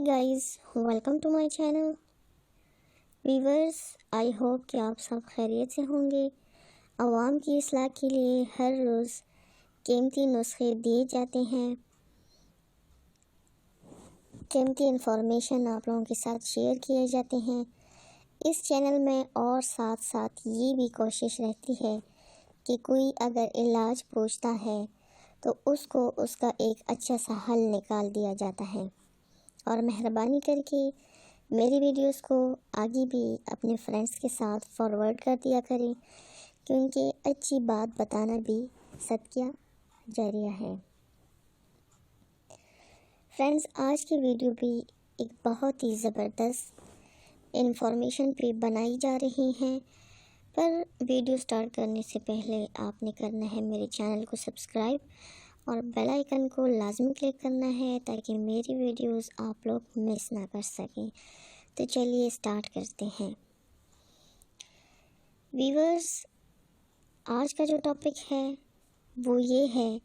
Guys, welcome to my channel. Viewers, I hope कि आप सब खैरियत से होंगे। आवाम की इस्लाह के लिए हर रोज़ कीमती नुस्खे दिए जाते हैं, कीमती इंफॉर्मेशन आप लोगों के साथ शेयर किए जाते हैं इस चैनल में। और साथ साथ ये भी कोशिश रहती है कि कोई अगर इलाज पूछता है तो उसको उसका एक अच्छा सा हल निकाल दिया जाता है। और मेहरबानी करके मेरी वीडियोस को आगे भी अपने फ्रेंड्स के साथ फॉरवर्ड कर दिया करें, क्योंकि अच्छी बात बताना भी सदका जारिया है। फ्रेंड्स, आज की वीडियो भी एक बहुत ही ज़बरदस्त इंफॉर्मेशन पे बनाई जा रही हैं, पर वीडियो स्टार्ट करने से पहले आपने करना है मेरे चैनल को सब्सक्राइब और बेल आइकन को लाजमी क्लिक करना है ताकि मेरी वीडियोस आप लोग मिस ना कर सकें। तो चलिए स्टार्ट करते हैं। व्यूअर्स, आज का जो टॉपिक है वो ये है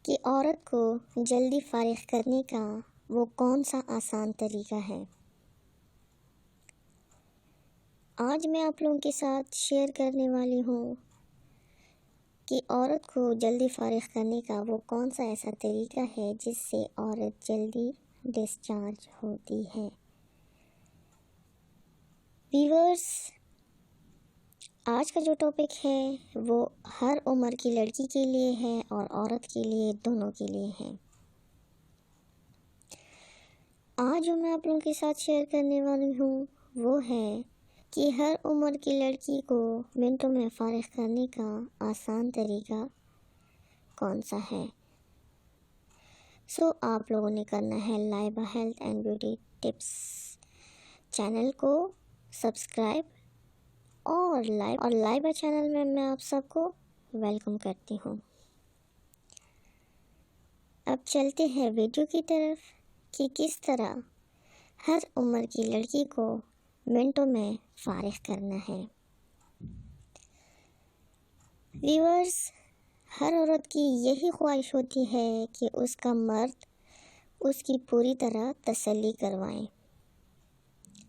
कि औरत को जल्दी फारिग करने का वो कौन सा आसान तरीका है। आज मैं आप लोगों के साथ शेयर करने वाली हूँ कि औरत को जल्दी फारिग करने का वो कौन सा ऐसा तरीका है जिससे औरत जल्दी डिस्चार्ज होती है। व्यूअर्स, आज का जो टॉपिक है वो हर उम्र की लड़की के लिए है और औरत के लिए, दोनों के लिए है। आज जो मैं आप लोगों के साथ शेयर करने वाली हूँ वो है कि हर उम्र की लड़की को मिनटों में फारिग करने का आसान तरीका कौन सा है। आप लोगों ने करना है Laiba health and beauty tips channel को सब्सक्राइब और लाइबा चैनल में मैं आप सबको वेलकम करती हूँ। अब चलते हैं वीडियो की तरफ कि किस तरह हर उम्र की लड़की को मिनटों में फारिग करना है। व्यूअर्स, हर औरत की यही ख्वाहिश होती है कि उसका मर्द उसकी पूरी तरह तसल्ली करवाएं,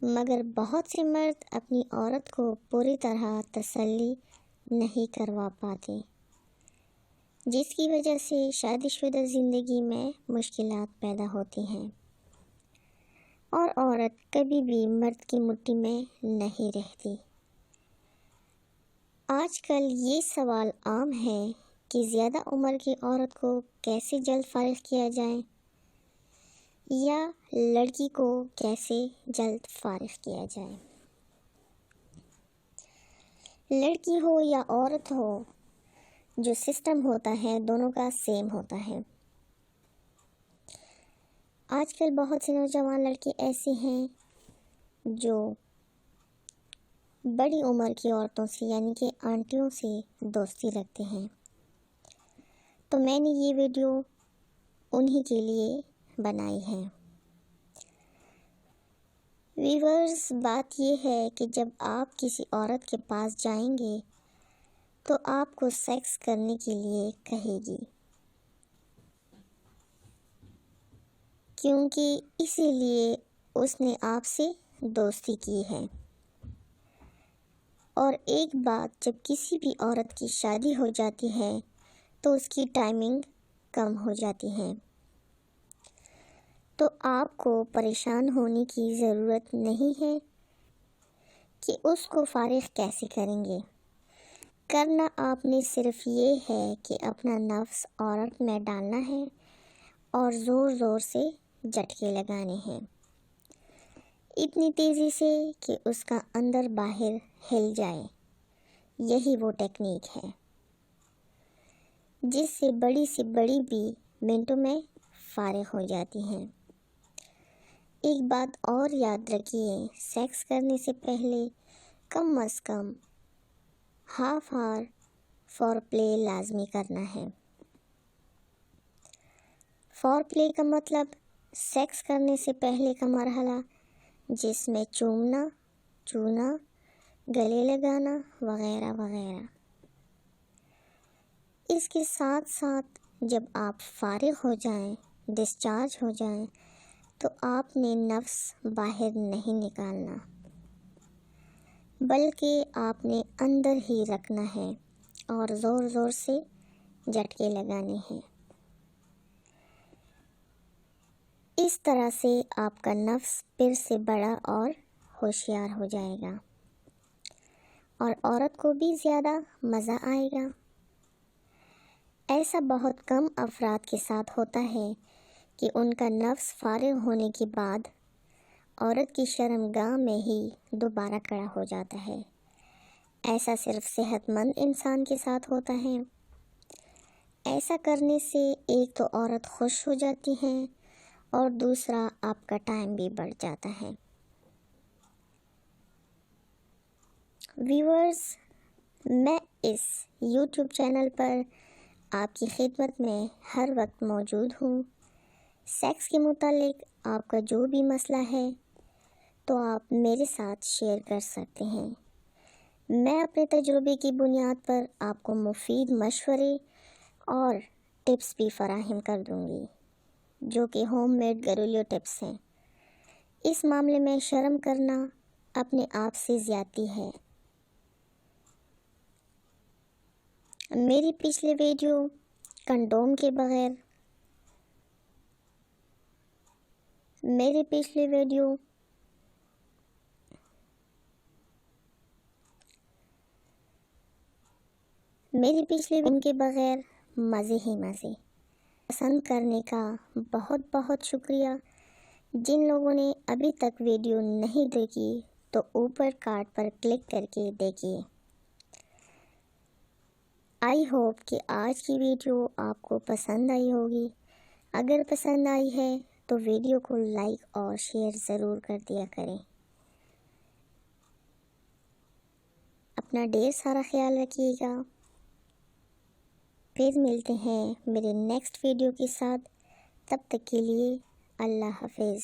मगर बहुत से मर्द अपनी औरत को पूरी तरह तसल्ली नहीं करवा पाते, जिसकी वजह से शादीशुदा ज़िंदगी में मुश्किलात पैदा होती हैं और औरत कभी भी मर्द की मुट्ठी में नहीं रहती। आजकल ये सवाल आम है कि ज़्यादा उम्र की औरत को कैसे जल्द फारिग किया जाए या लड़की को कैसे जल्द फारिग किया जाए। लड़की हो या औरत हो, जो सिस्टम होता है दोनों का सेम होता है। आजकल बहुत से नौजवान लड़के ऐसे हैं जो बड़ी उम्र की औरतों से यानी कि आंटियों से दोस्ती रखते हैं। तो मैंने ये वीडियो उन्हीं के लिए बनाई है। व्यूअर्स, बात ये है कि जब आप किसी औरत के पास जाएंगे तो आपको सेक्स करने के लिए कहेगी, क्योंकि इसीलिए उसने आपसे दोस्ती की है। और एक बात, जब किसी भी औरत की शादी हो जाती है तो उसकी टाइमिंग कम हो जाती है, तो आपको परेशान होने की ज़रूरत नहीं है कि उसको फारिग कैसे करेंगे। करना आपने सिर्फ ये है कि अपना नफ्स औरत में डालना है और ज़ोर ज़ोर से झटके लगाने हैं, इतनी तेज़ी से कि उसका अंदर बाहर हिल जाए। यही वो टेक्निक है जिससे बड़ी से बड़ी भी मिनटों में फारिग हो जाती हैं। एक बात और याद रखिए, सेक्स करने से पहले कम से कम हाफ आवर फॉर प्ले लाजमी करना है। फॉर प्ले का मतलब सेक्स करने से पहले का मरहला, जिसमें चूमना, छूना, गले लगाना वगैरह वगैरह। इसके साथ साथ जब आप फारिग हो जाएं, डिस्चार्ज हो जाएं, تو آپ نے نفس باہر نہیں نکالنا، بلکہ آپ نے اندر ہی رکھنا ہے اور زور زور سے جھٹکے لگانے ہیں۔ اس طرح سے آپ کا نفس پھر سے بڑا اور ہوشیار ہو جائے گا، اور عورت کو بھی زیادہ مزہ آئے گا۔ ایسا بہت کم افراد کے ساتھ ہوتا ہے کہ ان کا نفس فارغ ہونے کے بعد عورت کی شرمگاہ میں ہی دوبارہ کھڑا ہو جاتا ہے۔ ایسا صرف صحت مند انسان کے ساتھ ہوتا ہے۔ ایسا کرنے سے ایک تو عورت خوش ہو جاتی ہے اور دوسرا آپ کا ٹائم بھی بڑھ جاتا ہے۔ ویورز، میں اس یوٹیوب چینل پر آپ کی خدمت میں ہر وقت موجود ہوں۔ سیکس کے متعلق آپ کا جو بھی مسئلہ ہے تو آپ میرے ساتھ شیئر کر سکتے ہیں۔ میں اپنے تجربے کی بنیاد پر آپ کو مفید مشورے اور ٹپس بھی فراہم کر دوں گی، جو کہ ہوم میڈ گھریلو ٹپس ہیں۔ اس معاملے میں شرم کرنا اپنے آپ سے زیادتی ہے۔ میری پچھلے ویڈیو کنڈوم کے بغیر مزے ہی مزے پسند کرنے کا بہت بہت شکریہ۔ جن لوگوں نے ابھی تک ویڈیو نہیں دیکھی تو اوپر کارڈ پر کلک کر کے دیکھیے۔ آئی ہوپ کہ آج کی ویڈیو آپ کو پسند آئی ہوگی۔ اگر پسند آئی ہے تو ویڈیو کو لائک اور شیئر ضرور کر دیا کریں۔ اپنا ڈھیر سارا خیال رکھیے گا۔ پھر ملتے ہیں میرے نیکسٹ ویڈیو کے ساتھ۔ تب تک کے لیے اللہ حافظ۔